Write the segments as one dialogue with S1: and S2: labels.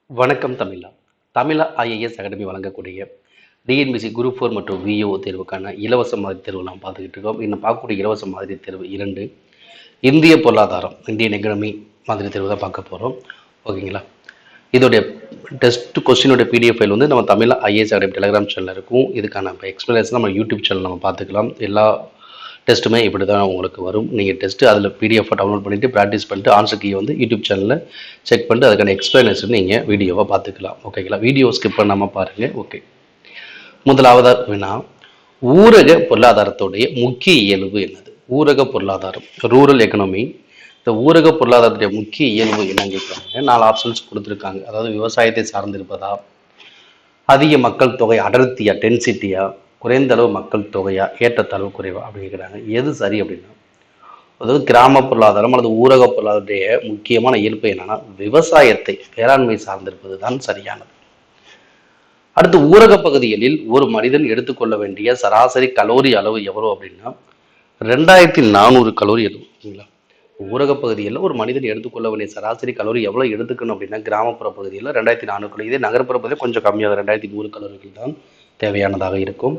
S1: வணக்கம் தமிழா. தமிழா IAS academy வழங்கக்கூடிய TNPSC group 4 மற்றும் விஓ தேர்வுக்கான இலவச மாதிரி தேர்வு நாம் பார்த்துக்கிட்டு இருக்கோம். இன்னும் பார்க்கக்கூடிய இலவச மாதிரி தேர்வு 2 இந்திய பொருளாதாரம், இந்தியன் எக்கனமி மாதிரி தேர்வு தான் பார்க்க போகிறோம். ஓகேங்களா? இதோடைய டெஸ்ட் கொஸ்டினோட பிடிஎஃப் ஃபைல் நம்ம தமிழா ஐஏஎஸ் அகாடமி டெலிகிராம் சேனலில் இருக்கும். இதுக்கான எக்ஸ்பிளனேஷன் நம்ம யூடியூப் சேனல் நம்ம பார்த்துக்கலாம். எல்லா டெஸ்ட்டுமே இப்படி தான் உங்களுக்கு வரும். நீங்கள் டெஸ்ட்டு அதில் பிடிஎஃப் டவுன்லோட் பண்ணிவிட்டு ப்ராக்டிஸ் பண்ணிட்டு ஆன்சர் கீ யூடியூப் சேனலில் செக் பண்ணிட்டு அதுக்கான எக்ஸ்பிளனேஷன் நீங்கள் வீடியோவை பார்த்துக்கலாம். ஓகேங்களா? வீடியோ ஸ்கிப் பண்ணாமல் பாருங்கள். ஓகே, முதலாவது வினா, ஊரக பொருளாதாரத்துடைய முக்கிய இயல்பு என்னது? ஊரக பொருளாதாரம், ரூரல் எக்கனாமி. இந்த ஊரக பொருளாதாரத்துடைய முக்கிய இயல்பு என்னன்னு கேட்குறாங்க. 4 ஆப்ஷன்ஸ் கொடுத்துருக்காங்க. அதாவது விவசாயத்தை சார்ந்திருப்பதா, அதிக மக்கள் தொகை அடர்த்தியா, டென்சிட்டியா, குறைந்த அளவு மக்கள் தொகையா, ஏற்றத்தாழ்வு குறைவா அப்படின்னு கேட்குறாங்க. எது சரி அப்படின்னா, அதாவது கிராம பொருளாதாரம் அல்லது ஊரக பொருளாதாரத்துடைய முக்கியமான இயல்பு என்னன்னா விவசாயத்தை, வேளாண்மை சார்ந்திருப்பது தான் சரியானது. அடுத்து, ஊரக பகுதிகளில் ஒரு மனிதன் எடுத்துக்கொள்ள வேண்டிய சராசரி கலோரி அளவு எவ்வளவு அப்படின்னா 2400 கலோரி எடுக்குங்களா. ஊரக பகுதியில் ஒரு மனிதன் எடுத்துக்கொள்ள வேண்டிய சராசரி கலோரி எவ்வளவு எடுத்துக்கணும் அப்படின்னா கிராமப்புற பகுதியில் 2400 கலோரி. இதே நகர்ப்புற பகுதியில் கொஞ்சம் கம்மியாக 2100 கலோரிகள் தான் தேவையானதாக இருக்கும்.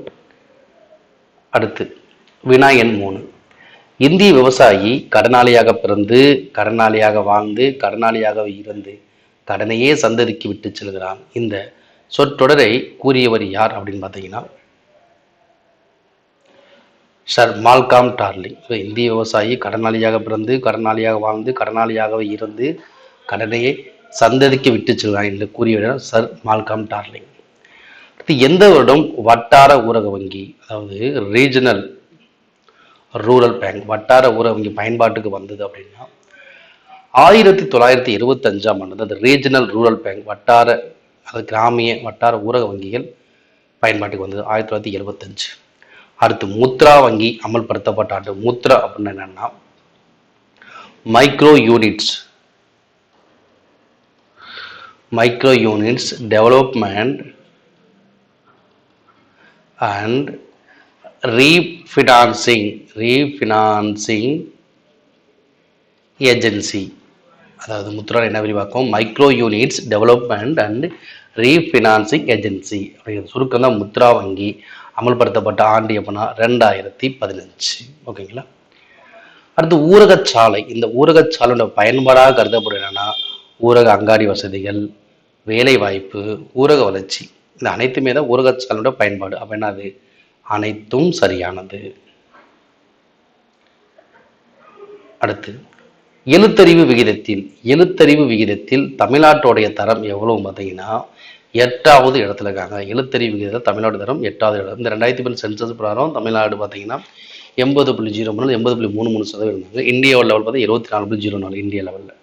S1: அடுத்து வினா எண் 3, இந்திய விவசாயி கடனாளியாக பிறந்து, கடனாளியாக வாழ்ந்து, கடனாளியாக இறந்து, கடனையே சந்ததிக்கு விட்டு செல்கிறான். இந்த சொற்றொடரை கூறியவர் யார் அப்படின்னு பார்த்தீங்கன்னா சர் மால்காம் டார்லிங். இந்திய விவசாயி கடனாளியாக பிறந்து, கடனாளியாக வாழ்ந்து, கடனாளியாக இறந்து, கடனையே சந்ததிக்கு விட்டு செல்கிறான் என்று கூறியவர் சர் மால்காம் டார்லிங். எந்த வருடம் வட்டார ஊரக வங்கி, அதாவது ரீஜனல் ரூரல் பேங்க், வட்டார ஊரக வங்கி பயன்பாட்டுக்கு வந்தது அப்படின்னா 1925ஆம் ஆண்டு அது ரீஜனல் ரூரல் பேங்க், வட்டார அதாவது கிராமிய வட்டார ஊரக வங்கிகள் பயன்பாட்டுக்கு வந்தது 1975. அடுத்து முத்ரா வங்கி அமல்படுத்தப்பட்ட ஆண்டு. முத்ரா அப்படின்னு என்னன்னா micro units development and refinancing agency. அதாவது முத்ரா என்ன விரிவாக்கம்? Micro units development and refinancing agency அப்படிங்கிற சுருக்கம் தான் முத்ரா வங்கி. அமல்படுத்தப்பட்ட ஆண்டு எப்படின்னா 2015. ஓகேங்களா? அடுத்து ஊரகச்சாலை. இந்த ஊரகச்சாலையோட பயன்பாடாக கருதப்படும் என்னன்னா ஊரக அங்காடி வசதிகள், வேலை வாய்ப்பு, ஊரக வளர்ச்சி. இந்த அனைத்துமே தான் ஊரகச்சாலையோட பயன்பாடு. அப்ப என்னது? அனைத்தும் சரியானது. அடுத்து எழுத்தறிவு விகிதத்தில் தமிழ்நாட்டுடைய தரம் எவ்வளவு பார்த்தீங்கன்னா 8வது இடத்துல இருக்காங்க. எழுத்தறிவு விகிதத்தில் தமிழ்நாடு தரம் 8வது இடம். இந்த 2010 சென்சஸ் பிரகாரம் தமிழ்நாடு பார்த்தீங்கன்னா 80.03 80.33% இருந்தாங்க. இந்தியா லெவல் பார்த்தா 24.04 இந்தியா லெவலில்.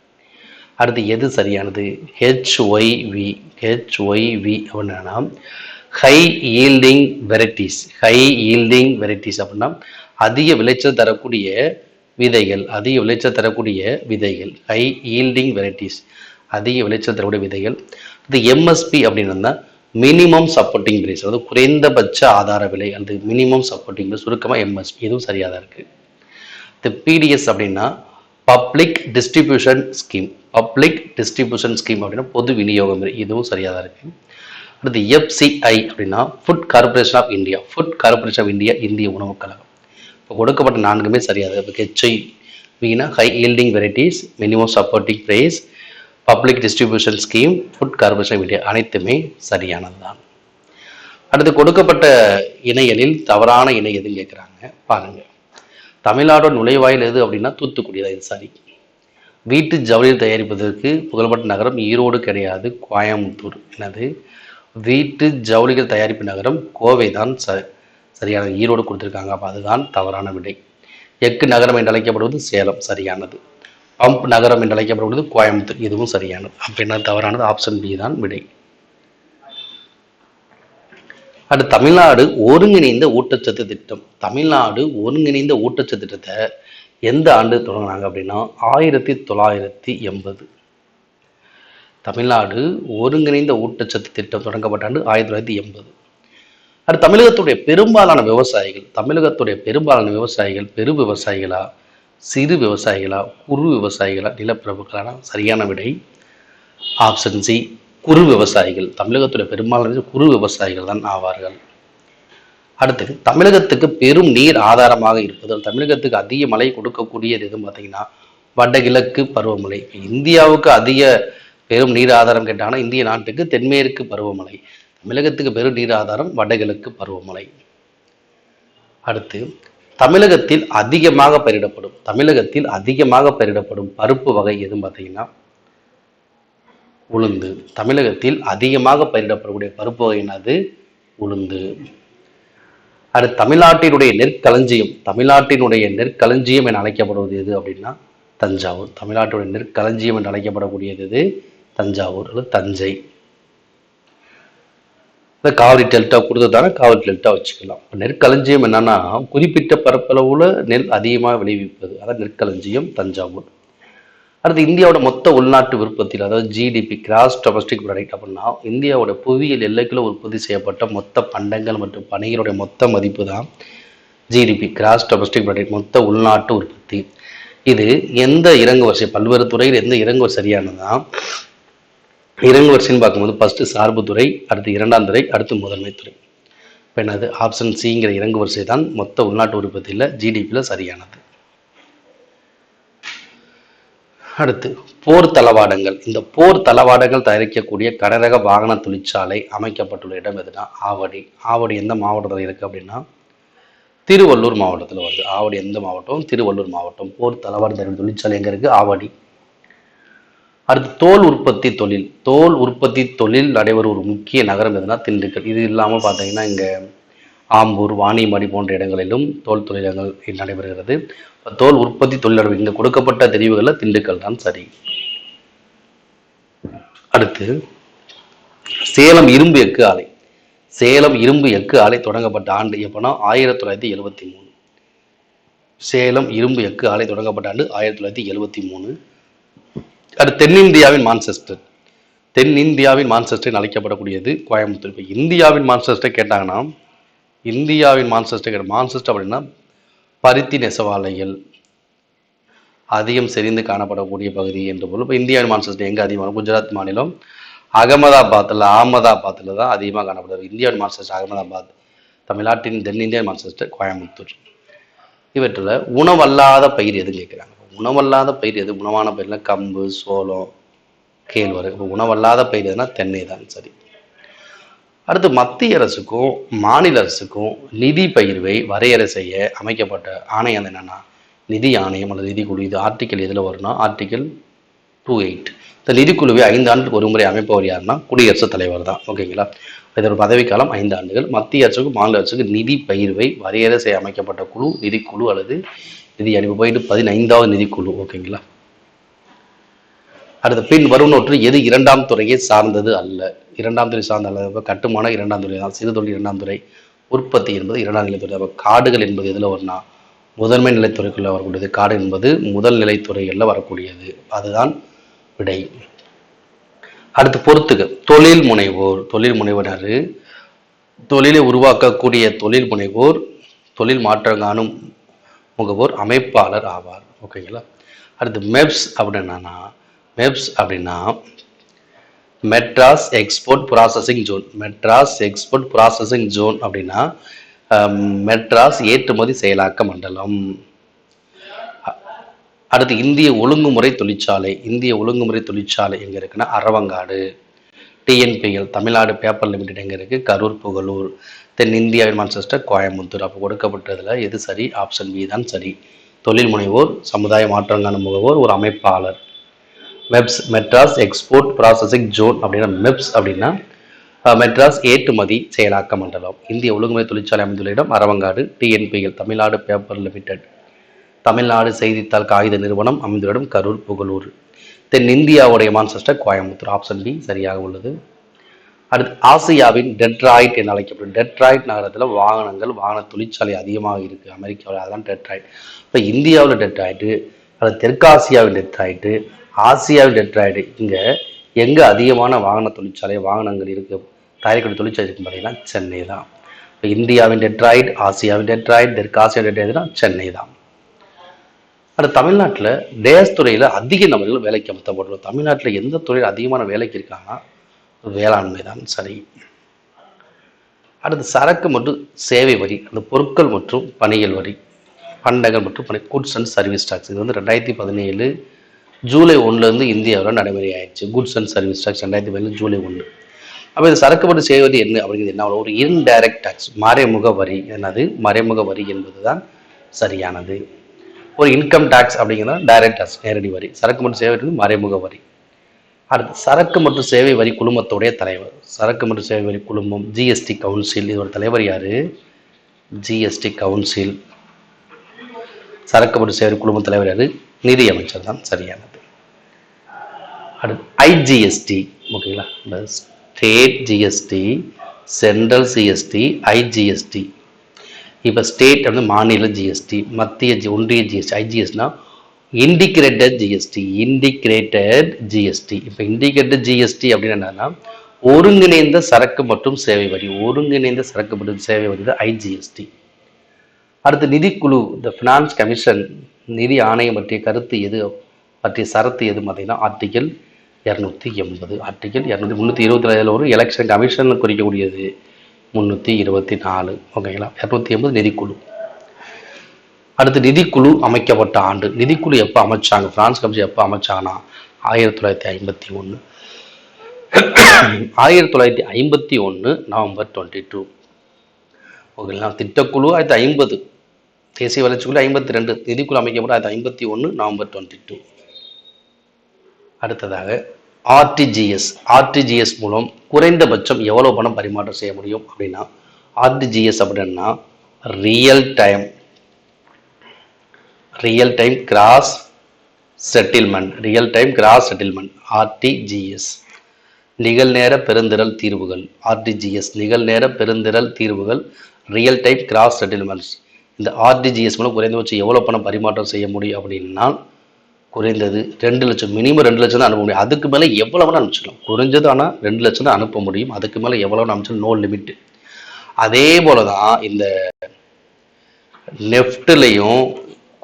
S1: அடுத்து எது சரியானது? HYV அப்படின்னா ஹை ஈல்டிங் வெரைட்டிஸ் அப்படின்னா அதிக விளைச்சல் தரக்கூடிய விதைகள். ஹை ஈல்டிங் வெரைட்டிஸ், அதிக விளைச்சல் தரக்கூடிய விதைகள். இது எம்எஸ்பி அப்படின்னா மினிமம் சப்போர்ட்டிங் பிரைஸ், அதாவது குறைந்தபட்ச ஆதார விலை. அந்த மினிமம் சப்போர்ட்டிங் பிரைஸ் சுருக்கமாக எம்எஸ்பி. இதுவும் சரியாக தான் இருக்கு. இந்த பிடிஎஸ் அப்படின்னா பப்ளிக் டிஸ்ட்ரிபியூஷன் ஸ்கீம் அப்படின்னா பொது விநியோகம். இதுவும் சரியாக தான் இருக்கு. அடுத்து எஃப்சிஐ அப்படின்னா ஃபுட் கார்பரேஷன் ஆஃப் இந்தியா, இந்திய உணவுக் கழகம். இப்போ கொடுக்கப்பட்ட 4மே சரியாது. இப்போ HIVனா high yielding varieties, minimum supporting price, public distribution scheme, food corporation of India அனைத்துமே சரியானது தான். அடுத்து கொடுக்கப்பட்ட இணையலில் தவறான இணை எதுன்னு கேட்குறாங்க. பாருங்க, தமிழ்நாடோட நுழைவாயில் எது அப்படின்னா தூத்துக்குடி தான். இது சரி. வீட்டு ஜவுளிகள் தயாரிப்பதற்கு புகழ்பெற்ற நகரம் ஈரோடு கிடையாது, கோயம்புத்தூர். என்னது? வீட்டு ஜவுளிகள் தயாரிப்பு நகரம் கோவை தான் சரியானது. ஈரோடு கொடுத்துருக்காங்க. அப்போ அதுதான் தவறான விடை. எஃகு நகரம் என்று அழைக்கப்படுவது சேலம், சரியானது. பம்ப் நகரம் என்று அழைக்கப்படுவது கோயம்புத்தூர், இதுவும் சரியானது. அப்படின்னா தவறானது ஆப்ஷன் பி தான் விடை. அடுத்து தமிழ்நாடு ஒருங்கிணைந்த ஊட்டச்சத்து திட்டம். திட்டத்தை எந்த ஆண்டு தொடங்கினாங்க அப்படின்னா 1980. தமிழ்நாடு ஒருங்கிணைந்த ஊட்டச்சத்து திட்டம் தொடங்கப்பட்ட ஆண்டு 1980. அடுத்து தமிழகத்துடைய பெரும்பாலான விவசாயிகள் பெரு விவசாயிகளா, சிறு விவசாயிகளா, குறு விவசாயிகளா, நிலப்பிரபுக்களான? சரியான விடை ஆப்ஷன் சி குறு விவசாயிகள். தமிழகத்துடைய பெரும்பாலான குறு விவசாயிகள் தான் ஆவார்கள். அடுத்து தமிழகத்துக்கு பெரும் நீர் ஆதாரமாக இருப்பது, தமிழகத்துக்கு அதிக மழை கொடுக்கக்கூடியது எதுவும் பார்த்தீங்கன்னா வடகிழக்கு பருவமழை. இந்தியாவுக்கு அதிக பெரும் நீர் ஆதாரம் கேட்டாங்கன்னா இந்திய நாட்டுக்கு தென்மேற்கு பருவமழை. தமிழகத்துக்கு பெரும் நீர் ஆதாரம் வடகிழக்கு பருவமழை. அடுத்து தமிழகத்தில் அதிகமாக பயிரிடப்படும் பருப்பு வகை எதுவும் பார்த்தீங்கன்னா உளுந்து. தமிழகத்தில் அதிகமாக பயிரிடப்படக்கூடிய பருப்பு வகை என்னது? உளுந்து. அடுத்து தமிழ்நாட்டினுடைய நெற்களஞ்சியம் என அழைக்கப்படுவது எது அப்படின்னா தஞ்சாவூர். தமிழ்நாட்டுடைய நெற்களஞ்சியம் என்று அழைக்கப்படக்கூடியது தஞ்சாவூர் அல்லது தஞ்சை. காவிரி டெல்டா கொடுத்ததான காவிரி டெல்டா வச்சுக்கலாம். நெற்களஞ்சியம் என்னன்னா குறிப்பிட்ட பரப்பளவுல நெல் அதிகமாக விளைவிப்பது, அதாவது நெற்களஞ்சியம் தஞ்சாவூர். அடுத்து இந்தியாவோட மொத்த உள்நாட்டு உற்பத்தியில், அதாவது ஜிடிபி கிராஸ் டொமஸ்டிக் ப்ராடக்ட் அப்படின்னா இந்தியாவோட புவியியல் எல்லைக்குள்ள உற்பத்தி செய்யப்பட்ட மொத்த பண்டங்கள் மற்றும் பணிகளுடைய மொத்த மதிப்பு தான் ஜிடிபி கிராஸ் டொமஸ்டிக் ப்ராடக்ட், மொத்த உள்நாட்டு உற்பத்தி. இது எந்த இறங்கு வரிசை, பல்வேறு துறையில் எந்த இறங்கு வரிசை சரியானதான் இறங்கு வரிசைன்னு பார்க்கும்போது ஃபர்ஸ்ட் சார்பு துறை, அடுத்து இரண்டாம் துறை, அடுத்து முதன்மை துறை. இப்போ என்னது? ஆப்ஷன் சிங்கிற இறங்கு வரிசை தான் மொத்த உள்நாட்டு உற்பத்தியில் ஜிடிபியில் சரியானது. அடுத்து போர் தளவாடங்கள். இந்த போர் தளவாடங்கள் தயாரிக்கக்கூடிய கனரக வாகன தொழிற்சாலை அமைக்கப்பட்டுள்ள இடம் எதுனா ஆவடி. ஆவடி எந்த மாவட்டத்தில் இருக்கு அப்படின்னா திருவள்ளூர் மாவட்டத்தில் வருது. ஆவடி எந்த மாவட்டம்? திருவள்ளூர் மாவட்டம். போர் தளவாட தயாரிக்கும் தொழிற்சாலை எங்க இருக்கு? ஆவடி. அடுத்து தோல் உற்பத்தி தொழில் நடைபெறும் ஒரு முக்கிய நகரம் எதுனா திண்டுக்கல். இது இல்லாமல் பார்த்தீங்கன்னா இங்கே ஆம்பூர், வாணியம்பாடி போன்ற இடங்களிலும் தோல் தொழிலங்கள் நடைபெறுகிறது. தோல் உற்பத்தி தொழில் இங்கே கொடுக்கப்பட்ட தெரிவுகளில் திண்டுக்கல் தான் சரி. அடுத்து சேலம் இரும்பு எஃகு ஆலை தொடங்கப்பட்ட ஆண்டு எப்போனா 1973. சேலம் இரும்பு எஃகு ஆலை தொடங்கப்பட்ட ஆண்டு 1973. அடுத்து தென்னிந்தியாவின் மான்செஸ்டர் அழைக்கப்படக்கூடியது கோயம்புத்தூர். இப்போ இந்தியாவின் மான்செஸ்டர் கேட்டாங்கன்னா மான்செஸ்டர் அப்படின்னா பருத்தி நெசவாலைகள் அதிகம் செறிந்து காணப்படக்கூடிய பகுதி என்று பொருள். இப்போ இந்தியாவின் மான்செஸ்டர் எங்கே அதிகமாக? குஜராத் மாநிலம் அகமதாபாத்தில் தான் அதிகமாக காணப்படுது. இந்தியாவின் மான்செஸ்டர் அகமதாபாத். தமிழ்நாட்டின் தென்னிந்தியாவின் மான்செஸ்டர் கோயம்புத்தூர். இவற்றில் உணவல்லாத பயிர் எதுன்னு கேட்குறாங்க. உணவல்லாத பயிர் எது? உணவான பயிர்னா கம்பு, சோளம், கேழ்வரகு. இப்போ உணவல்லாத பயிர் எதுனா தென்னை தான் சரி. அடுத்து மத்திய அரசுக்கும் மாநில அரசுக்கும் நிதி பகிர்வை வரையறை செய்ய அமைக்கப்பட்ட ஆணையம் என்னன்னா நிதி ஆணையம் அல்லது நிதிக்குழு. இது ஆர்டிக்கல் எதில் வரும்னா ஆர்டிக்கல் 28. இந்த நிதிக்குழுவை 5 ஆண்டுக்கு ஒரு முறை அமைப்பவர் யாருன்னா குடியரசுத் தலைவர் தான். ஓகேங்களா? இதோட பதவிக்காலம் 5 ஆண்டுகள். மத்திய அரசுக்கும் மாநில அரசுக்கு நிதி பகிர்வை வரையறை செய்ய அமைக்கப்பட்ட குழு நிதிக்குழு அல்லது நிதி அனுப்பி போயிட்டு 15வது நிதிக்குழு. ஓகேங்களா? அடுத்த பின் வரும்னொற்று எது இரண்டாம் துறையை சார்ந்தது அல்ல? இரண்டாம் துறை சார்ந்த அல்ல. கட்டுமான இரண்டாம் துறை தான். சிறுதொழில் இரண்டாம் துறை. உற்பத்தி என்பது இரண்டாம் நிலைத்துறை. அப்போ காடுகள் என்பது எதில் வரும்னா முதன்மை நிலைத்துறைக்குள்ள வரக்கூடியது. காடு என்பது முதல் நிலைத்துறைகளில் வரக்கூடியது. அதுதான் விடை. அடுத்து பொறுத்துக. தொழில் முனைவோர் தொழிலை உருவாக்கக்கூடிய தொழில் முனைவோர், தொழில் மாற்றம் காணும் முகவோர், அமைப்பாளர் ஆவார். ஓகேங்களா? அடுத்து மெப்ஸ் அப்படின்னா மெட்ராஸ் எக்ஸ்போர்ட் ப்ராசஸிங் ஜோன் அப்படின்னா மெட்ராஸ் ஏற்றுமதி செயலாக்க மண்டலம். அடுத்து இந்திய ஒழுங்குமுறை தொழிற்சாலை எங்க இருக்குன்னா Aravankadu. TNPL Tamil Nadu paper limited எங்க இருக்கு? கரூர், புகழூர். தென்னிந்தியாவின் மான்செஸ்டர் கோயம்புத்தூர். அப்போ கொடுக்கப்பட்டதுல எது சரி? ஆப்ஷன் பி தான் சரி. தொழில் முனைவோர், சமுதாய மாற்றங்கான முகவோர், ஒரு அமைப்பாளர். மெட்ராஸ் எக்ஸ்போர்ட் ப்ராசஸிங் ஜோன் அப்படின்னா மெப்ஸ் அப்படின்னா மெட்ராஸ் ஏற்றுமதி செயலாக்க மண்டலம். இந்திய ஒழுங்குமுறை தொழிற்சாலை அமைந்துள்ள இடம் Aravankadu. TNPL Tamil Nadu paper limited Tamil Nadu செய்தித்தாள் காகித நிறுவனம் அமைந்துள்ள இடம் கரூர், புகழூர். தென்னிந்தியாவுடைய மான்செஸ்டர் கோயம்புத்தூர். ஆப்ஷன் பி சரியாக உள்ளது. அடுத்து ஆசியாவின் டெட்ராய்ட் என அழைக்கப்படும். டெட்ராய்ட் நகரத்தில் வாகன தொழிற்சாலை அதிகமாக இருக்கு அமெரிக்காவில். அதுதான் டெட்ராய்ட். இப்போ இந்தியாவில் டெட்ராய்டு அல்லது தெற்காசியாவின் டெட்ராய்டு, ஆசியாவின் டெட்ராய்டு. இங்கே எங்கே அதிகமான வாகன தொழிற்சாலை வாகனங்கள் இருக்கு தயாரிக்கக்கூடிய தொழிற்சாலை இருக்குன்னு பார்த்தீங்கன்னா சென்னை தான். இப்போ இந்தியாவின் டெட்ராய்ட், ஆசியாவின் டெட்ராய்ட், தெற்காசியாவின் டெட்ராய்டுனா சென்னை தான். அடுத்து தமிழ்நாட்டில் டேஸ் துறையில் அதிக நபர்கள் வேலைக்கு அமர்த்தப்பட்டுள்ளோம். தமிழ்நாட்டில் எந்த துறையில் அதிகமான வேலைக்கு இருக்காங்கன்னா வேளாண்மை தான் சரி. அடுத்து சரக்கு மற்றும் சேவை வரி, அந்த பொருட்கள் மற்றும் பணிகள் வரி, பண்டங்கள் மற்றும் பணி, குட்ஸ் அண்ட் சர்வீஸ் டாக்ஸ். இது வந்து 2017 ஜூலை 1 இந்தியாவில் நடைமுறை ஆயிடுச்சு. குட்ஸ் அண்ட் சர்வீஸ் டாக்ஸ் 2017 ஜூலை 1. அப்போ இது சரக்கு மற்றும் சேவை வரி என்ன அப்படிங்கிறது என்ன, ஒரு இன்டைரக்ட் டாக்ஸ், மறைமுக வரி. என்னது மறைமுக வரி என்பதுதான் சரியானது. ஒரு இன்கம் டாக்ஸ் அப்படிங்கிறதா டைரக்ட் டாக்ஸ், நேரடி வரி. சரக்கு மற்றும் சேவை வரி மறைமுக வரி. அடுத்து சரக்கு மற்றும் சேவை வரி குழுமத்துடைய தலைவர், சரக்கு மற்றும் சேவை வரி குழுமம், ஜிஎஸ்டி கவுன்சில். இதோட தலைவர் யாரு? GST council. சரக்கு மற்றும் சேவை குழும தலைவர் யாரு? நிதி அமைச்சர் தான் சரியானது. அடுத்து ஐஜிஎஸ்டி, ஓகேங்களா, state GST, central GST, IGST. இப்போ ஸ்டேட் வந்து மாநில ஜிஎஸ்டி, மத்திய ஒன்றிய ஜிஎஸ்டி. ஐஜிஎஸ்டினா இண்டிகேட்டட் ஜிஎஸ்டி, இண்டிகேட்டட் ஜிஎஸ்டி. இப்போ இண்டிகேட்டட் ஜிஎஸ்டி அப்படின்னு என்னன்னா ஒருங்கிணைந்த சரக்கு மற்றும் சேவை வரி, ஒருங்கிணைந்த சரக்கு மற்றும் சேவை வரி தான் ஐஜிஎஸ்டி. அடுத்து நிதிக்குழு, இந்த ஃபினான்ஸ் கமிஷன், நிதி ஆணையம் பற்றிய கருத்து எது, பற்றிய சரத்து எது பார்த்தீங்கன்னா ஆர்டிகல் 280. ஆர்டிகல் 324 ஒரு எலெக்ஷன் கமிஷன் குறிக்கக்கூடியது 324, ஓகேங்களா. 280 நிதிக்குழு. அடுத்து நிதிக்குழு அமைக்கப்பட்ட ஆண்டு, நிதிக்குழு எப்போ அமைச்சாங்க, பிரான்ஸ் கமிஷன் எப்போ அமைச்சாங்கன்னா 1951. 1951 நவம்பர் 22, ஓகேங்களா. திட்டக்குழு 1950, தேசிய வளர்ச்சிக்குழு 52, நிதிக்குழு அமைக்கப்பட்ட 1951 நவம்பர் 22. அடுத்ததாக ஆர்டிஜிஎஸ், ஆர்டிஜிஎஸ் மூலம் குறைந்தபட்சம் எவ்வளவு பணம் பரிமாற்றம் செய்ய முடியும் அப்படின்னா, ஆர்டிஜிஎஸ் அப்படின்னா real time cross settlement, real time cross settlement, RTGS. நிகழ்நேர பெருந்திரள் தீர்வுகள், ஆர்டிஜிஎஸ் நிகழ்நேர பெருந்திரள் தீர்வுகள், ரியல் டைம் கிராஸ் செட்டில்மெண்ட்ஸ். இந்த ஆர்டிஜிஎஸ் மூலம் குறைந்தபட்சம் எவ்வளோ பணம் பரிமாற்றம் செய்ய முடியும் அப்படின்னா, குறைந்தது 2 லட்சம், மினிமம் 2 லட்சம் தான் அனுப்ப முடியும். அதுக்கு மேலே எவ்வளோ வேணால் அனுப்பிச்சிக்கலாம், குறைஞ்சது. ஆனால் 2 லட்சம் தான் அனுப்ப முடியும், அதுக்கு மேலே எவ்வளோ அனுப்பிச்சாலும் நோ லிமிட். அதே போல தான் இந்த நெஃப்ட்லையும்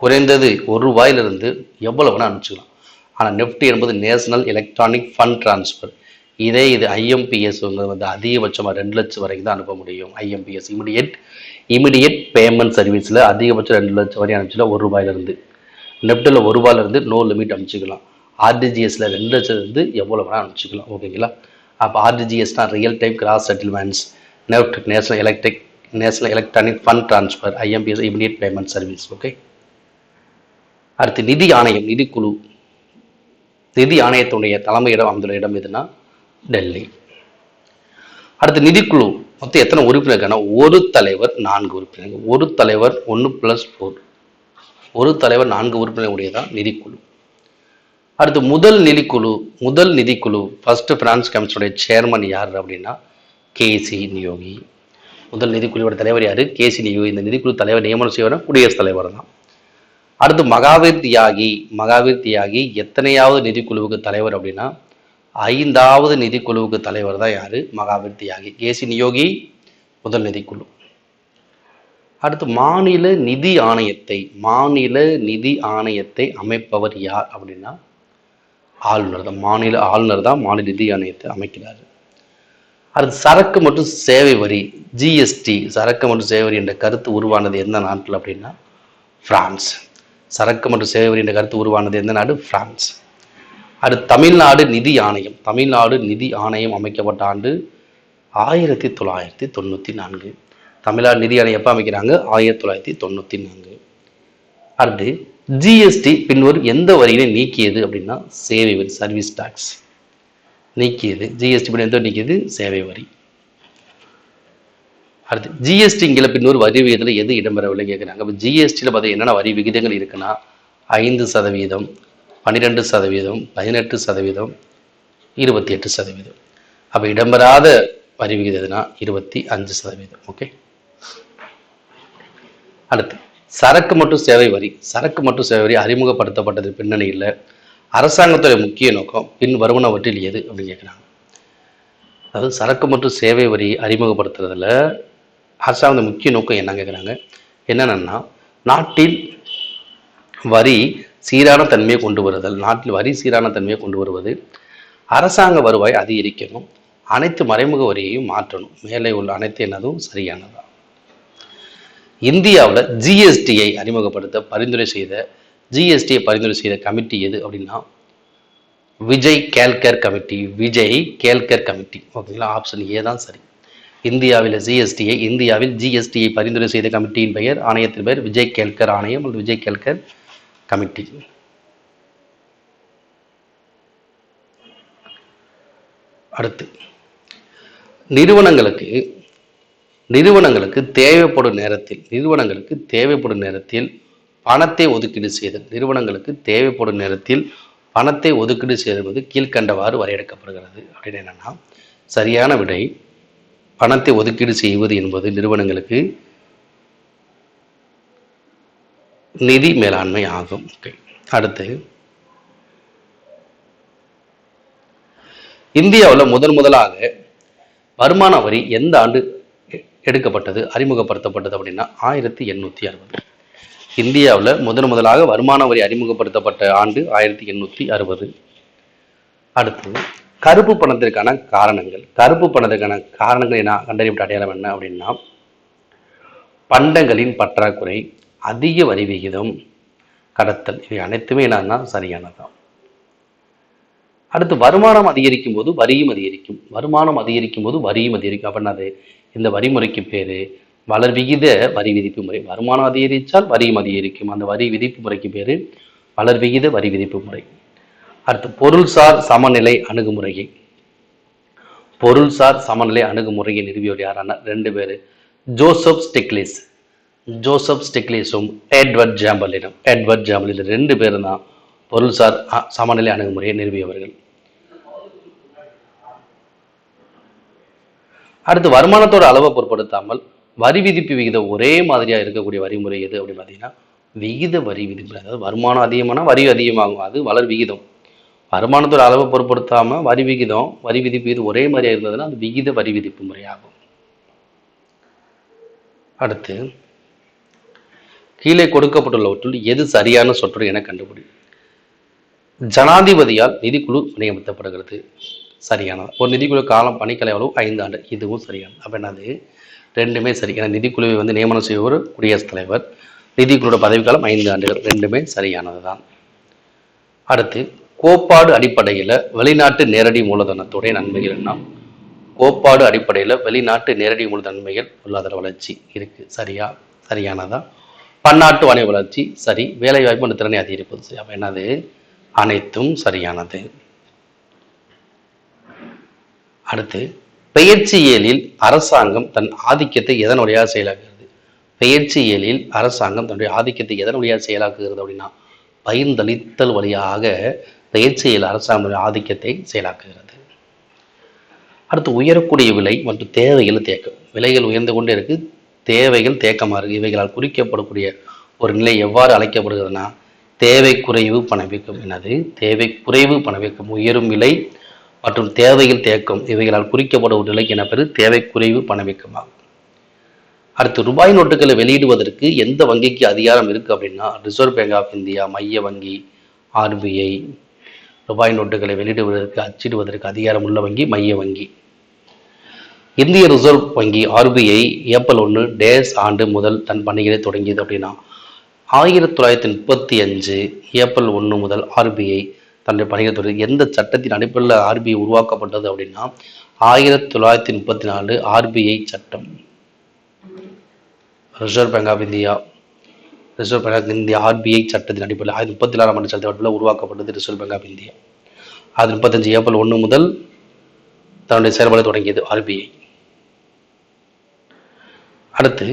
S1: குறைந்தது ₹1 எவ்வளோ வேணால் அனுப்பிச்சிக்கலாம். ஆனால் நெஃப்ட் என்பது நேஷனல் எலக்ட்ரானிக் ஃபண்ட் டிரான்ஸ்ஃபர். இது ஐஎம்பிஎஸ் வந்து அதிகபட்சமாக 2 லட்சம் வரைக்கும் தான் அனுப்ப முடியும். ஐஎம்பிஎஸ் இமிடியேட் பேமெண்ட் சர்வீஸில் அதிகபட்சம் 2 லட்சம் வரையும் அனுப்பிச்சிக்கலாம் ₹1. நெஃப்டில் ₹1 நோ லிமிட் அனுப்பிச்சிக்கலாம். ஆர்டிஜிஎஸ்ல 2 லட்சம் எவ்வளோ வேணால் அனுப்பிச்சிக்கலாம், ஓகேங்களா. அப்போ ஆர்டிஜிஎஸ்னா real time gross settlements, NEFT national electronic fund transfer, IMPS immediate payment service, okay. அடுத்து நிதி ஆணையம், நிதிக்குழு. நிதி ஆணையத்துடைய தலைமையிடம் அமைந்துள்ள இடம் எதுனா டெல்லி. அடுத்து நிதிக்குழு மொத்தம் எத்தனை உறுப்பினர்கள், ஒரு தலைவர் 4 உறுப்பினர்கள், ஒரு தலைவர் 1+4, ஒரு தலைவர் 4 உறுப்பினர் உடையதான் நிதிக்குழு. அடுத்து முதல் நிதிக்குழு ஃபர்ஸ்ட் பினான்ஸ் கமிஷனுடைய சேர்மன் யார் அப்படின்னா கேசி நியோகி. முதல் நிதிக்குழுவோட தலைவர் யாரு? கேசி நியோகி. இந்த நிதிக்குழு தலைவர் நியமனம் செய்வதா குடியரசுத் தலைவர் தான். அடுத்து மகாவீர் தியாகி எத்தனையாவது நிதிக்குழுவுக்கு தலைவர் அப்படின்னா 5வது நிதிக்குழுவுக்கு தலைவர் தான் யாரு? மகாவீர் தியாகி. கேசி நியோகி முதல் நிதிக்குழு. அடுத்து மாநில நிதி ஆணையத்தை அமைப்பவர் யார் அப்படின்னா ஆளுநர் தான். மாநில ஆளுநர் தான் மாநில நிதி ஆணையத்தை அமைக்கிறார். அடுத்து சரக்கு மற்றும் சேவை வரி, ஜிஎஸ்டி, சரக்கு மற்றும் சேவை வரி என்ற கருத்து உருவானது எந்த நாட்டில் அப்படின்னா பிரான்ஸ். சரக்கு மற்றும் சேவை வரி என்ற கருத்து உருவானது எந்த நாடு? பிரான்ஸ். அடுத்து தமிழ்நாடு நிதி ஆணையம் அமைக்கப்பட்ட ஆண்டு 1994. தமிழ்நாடு நிதி ஆணையம் எப்போ அமைக்கிறாங்க? 1994. அடுத்து ஜிஎஸ்டி பின்வரும் எந்த வரியினை நீக்கியது அப்படின்னா சேவை வரி, சர்வீஸ் டாக்ஸ் நீக்கியது. ஜிஎஸ்டி பின் எந்த நீக்கியது? சேவை வரி. அடுத்து ஜிஎஸ்டிங்கில பின்னொரு வரி விகிதத்தில் எது இடம்பெறவில்லை கேட்குறாங்க. அப்போ ஜிஎஸ்டியில் பார்த்தீங்கன்னா என்னென்ன வரி விகிதங்கள் இருக்குன்னா 5%, 12%, 18%, 28%. அப்போ இடம்பெறாத வரி விகிதம்னா 25%. ஓகே. அடுத்து சரக்கு மற்றும் சேவை வரி அறிமுகப்படுத்தப்பட்டது பின்னணியில் அரசாங்கத்துடைய முக்கிய நோக்கம் பின் வருவனவற்றில் எது அப்படின்னு கேட்குறாங்க. அதாவது சரக்கு மற்றும் சேவை வரி அறிமுகப்படுத்துறதுல அரசாங்க முக்கிய நோக்கம் என்ன கேட்குறாங்க. என்னென்னா நாட்டில் வரி சீரான தன்மையை கொண்டு வருவது, அரசாங்க வருவாய் அதிகரிக்கணும், அனைத்து மறைமுக வரியையும் மாற்றணும். மேலே உள்ள அனைத்து என்னதும் சரியானதா? இந்தியாவில் ஜிஎஸ்டியை அறிமுகப்படுத்த பரிந்துரை செய்த கமிட்டி எது அப்படின்னா விஜய் கேல்கர் கமிட்டி. ஓகேங்களா, ஆப்ஷன் ஏ தான் சரி. இந்தியாவில் ஜிஎஸ்டியை பரிந்துரை செய்த கமிட்டியின் பெயர், ஆணையத்தின் பெயர் விஜய் கேல்கர் ஆணையம் அல்லது விஜய் கேல்கர் கமிட்டி. அடுத்து, நிறுவனங்களுக்கு தேவைப்படும் நேரத்தில் பணத்தை ஒதுக்கீடு செய்தல் கீழ்கண்டவாறு வரையறுக்கப்படுகிறது. அப்படின்னு என்னன்னா, சரியான விடை பணத்தை ஒதுக்கீடு செய்வது என்பது நிறுவனங்களுக்கு நிதி மேலாண்மை ஆகும். அடுத்து, இந்தியாவில் முதலாக வருமான வரி எந்த ஆண்டு அறிமுகப்படுத்தப்பட்டது அப்படின்னா 1860. இந்தியாவில் முதலாக வருமான வரி அறிமுகப்படுத்தப்பட்ட ஆண்டு 1860. அடுத்து, கருப்பு பணத்திற்கான காரணங்கள் என கண்டறியப்பட்ட அடையாளம் என்ன அப்படின்னா பண்டங்களின் பற்றாக்குறை, அதிக வரி விகிதம், கடத்தல். இவை அனைத்துமே என்னன்னா சரியானதான். அடுத்து, வருமானம் அதிகரிக்கும் போது வரியும் அதிகரிக்கும். அப்படின்னா இந்த வரிமுறைக்கு பேரு வளர்விகித வரி விதிப்பு முறை. வருமானம் அதிகரித்தால் வரியும் அதிகரிக்கும். அந்த வரி விதிப்பு முறைக்கு பேரு வளர்விகித வரி விதிப்பு முறை. அடுத்து, பொருள்சார் சமநிலை அணுகுமுறையை நிறுவியவர் யாரான 2 பேரு, ஜோசப் ஸ்டிக்லிஸும் எட்வர்ட் ஜாம்பலினும். 2 பேரும் தான் பொருள்சார் சமநிலை அணுகுமுறையை நிறுவியவர்கள். அடுத்து, வருமானத்தோட அளவை பொருட்படுத்தாமல் வரி விதிப்பு விகிதம் ஒரே மாதிரியா இருக்கக்கூடிய வரிமுறை எது அப்படின்னு பார்த்தீங்கன்னா விகித வரி விதிப்பு. அதாவது வருமானம் அதிகமானா வரி அதிகமாகும், அது வளர் விகிதம். வருமானத்தோட அளவை பொருட்படுத்தாம வரி விதிப்பு விகிதம் ஒரே மாதிரியா இருந்ததுன்னா அது விகித வரி விதிப்பு முறையாகும். அடுத்து, கீழே கொடுக்கப்பட்டுள்ளவற்றுள் எது சரியான சொற்றொடர் என கண்டுபிடி. ஜனாதிபதியால் நிதிக்குழு நியமிக்கப்படுகிறது. சரியானது. ஒரு நிதிக்குழு காலம் பணிக்கால எவ்வளவு 5 ஆண்டு. இதுவும் சரியானது. அப்ப என்னது 2மே சரி. ஏன்னா நிதிக்குழுவை நியமனம் செய்வர் குடியரசுத் தலைவர். நிதிக்குழுவோட பதவிக்காலம் 5 ஆண்டுகள். 2மே சரியானதுதான். அடுத்து, கோட்பாடு அடிப்படையில் வெளிநாட்டு நேரடி மூலதனத்துடைய நன்மைகள் என்ன? கோட்பாடு அடிப்படையில் வெளிநாட்டு நேரடி மூலதன பொருளாதார வளர்ச்சி இருக்கு. சரியானதா? பன்னாட்டு வணிக வளர்ச்சி சரி. வேலை வாய்ப்பு மற்றும் திறனை அதிகரிப்பது சரி. அப்ப என்னது அனைத்தும் சரியானது. அடுத்து, பெயர்ச்சியியலில் அரசாங்கம் தன் ஆதிக்கத்தை எதன் வழியாக செயலாக்குகிறது? தன்னுடைய ஆதிக்கத்தை எதன் வழியாக செயலாக்குகிறது அப்படின்னா பகிர்ந்தளித்தல் வழியாக பெயர்ச்சியில் அரசாங்கம் ஆதிக்கத்தை செயலாக்குகிறது. அடுத்து, உயரக்கூடிய விலை மற்றும் தேவைகள் தேக்கம். விலைகள் உயர்ந்து கொண்டே இருக்கு, தேவைகள் தேக்கமாக இருக்கு. இவைகளால் குறிக்கப்படக்கூடிய ஒரு நிலை எவ்வாறு அழைக்கப்படுகிறதுனா தேவை குறைவு பணவீக்கம். என்னது தேவை குறைவு பணவீக்கம். உயரும் விலை மற்றும் தேவைகள் தேக்கம் இவைகளால் குறிக்கப்படும் ஒரு நிலைக்கு என்ன பேரு தேவை குறைவு பணவீக்கமாகும். அடுத்து, ரூபாய் நோட்டுகளை வெளியிடுவதற்கு எந்த வங்கிக்கு அதிகாரம் இருக்கு அப்படின்னா ரிசர்வ் பேங்க் ஆஃப் இந்தியா, மைய வங்கி, ஆர்பிஐ. ரூபாய் நோட்டுகளை வெளியிடுவதற்கு அச்சிடுவதற்கு அதிகாரம் உள்ள வங்கி மைய வங்கி. இந்திய ரிசர்வ் வங்கி ஆர்பிஐ ஏப்ரல் 1 ஆண்டு முதல் தன் பணிகளை தொடங்கியது அப்படின்னா 1935 ஏப்ரல் 1 முதல் ஆர்பிஐ தன்னுடைய பணிகளை தொடங்கி. எந்த சட்டத்தின் அடிப்படையில் ஆர்பிஐ உருவாக்கப்பட்டது அப்படின்னா 1934 ஆர்பிஐ சட்டம். Reserve Bank of India RBI சட்டத்தின் அடிப்படையில் 1934 ஆண்டு சட்டத்தின் அடிப்படையில் உருவாக்கப்பட்டது ரிசர்வ் பேங்க் ஆஃப் இந்தியா. அது 35 ஏப்ரல் 1 முதல் தன்னுடைய செயல்பாடு தொடங்கியது ஆர்பிஐ. அடுத்து,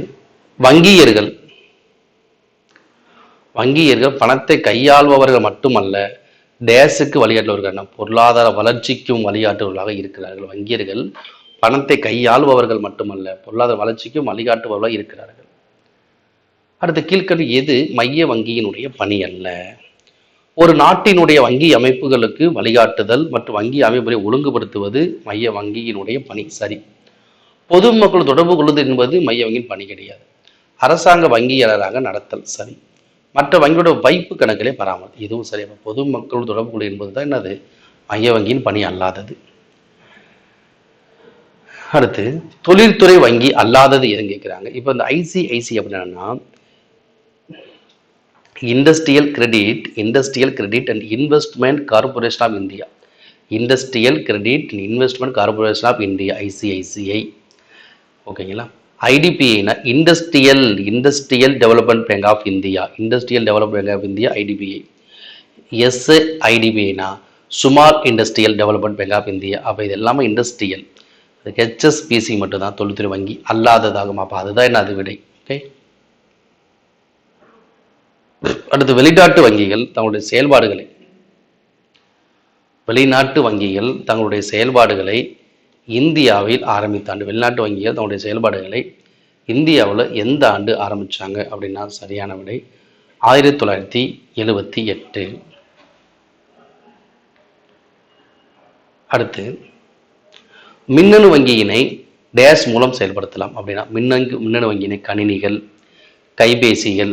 S1: வங்கியர்கள் பணத்தை கையாள்பவர்கள் மட்டுமல்ல டேஸுக்கு வழிகாட்டுபவர்கள், பொருளாதார வளர்ச்சிக்கும் வழிகாட்டுபவர்களாக இருக்கிறார்கள். வங்கியர்கள் பணத்தை கையாள்பவர்கள் மட்டுமல்ல பொருளாதார வளர்ச்சிக்கும் வழிகாட்டுபவர்களாக இருக்கிறார்கள். அடுத்து, கீழ்க்கண்டு எது மைய வங்கியினுடைய பணி அல்ல? ஒரு நாட்டினுடைய வங்கி அமைப்புகளுக்கு வழிகாட்டுதல் மற்றும் வங்கி அமைப்புகளை ஒழுங்குபடுத்துவது மைய வங்கியினுடைய பணி. சரி. பொதுமக்கள் தொடர்பு கொள்வது என்பது மைய வங்கியின் பணி கிடையாது. அரசாங்க வங்கியாளராக நடத்தல். சரி. மற்ற வங்கியோட வைப்பு கணக்கிலே பராமரி. இதுவும் சரி. பொதுமக்கள் தொடர்பு கொள்வது என்பது தான் என்னது மைய வங்கியின் பணி அல்லாதது. அடுத்து தொழில்துறை வங்கி அல்லாதது எதுன்னு கேட்குறாங்க. இப்போ இந்த ஐசிஐசி அப்படின்னா industrial credit and investment corporation of India. Industrial credit and investment corporation of India, ICICI. ஓகேங்களா. ஐடிபிஐனா industrial development bank of India. Industrial development bank of India, IDBI. எஸ்ஐடிபிஐனா small industrial development bank of India. அப்போ இது எல்லாமே industrial. HSBC மட்டும்தான் தொழில்துறை வங்கி அல்லாததாகும். அப்போ அதுதான் என்ன அது விடை. ஓகே. அடுத்து வெளிநாட்டு வங்கிகள் தங்களுடைய செயல்பாடுகளை இந்தியாவில் ஆரம்பித்த ஆண்டு. வெளிநாட்டு வங்கிகள் தங்களுடைய செயல்பாடுகளை இந்தியாவில் எந்த ஆண்டு ஆரம்பிச்சாங்க அப்படின்னா சரியான விடை 1978. அடுத்து மின்னணு வங்கியினை டேஷ் மூலம் செயல்படுத்தலாம் அப்படின்னா மின்னணு வங்கியினை கணினிகள், கைபேசிகள்,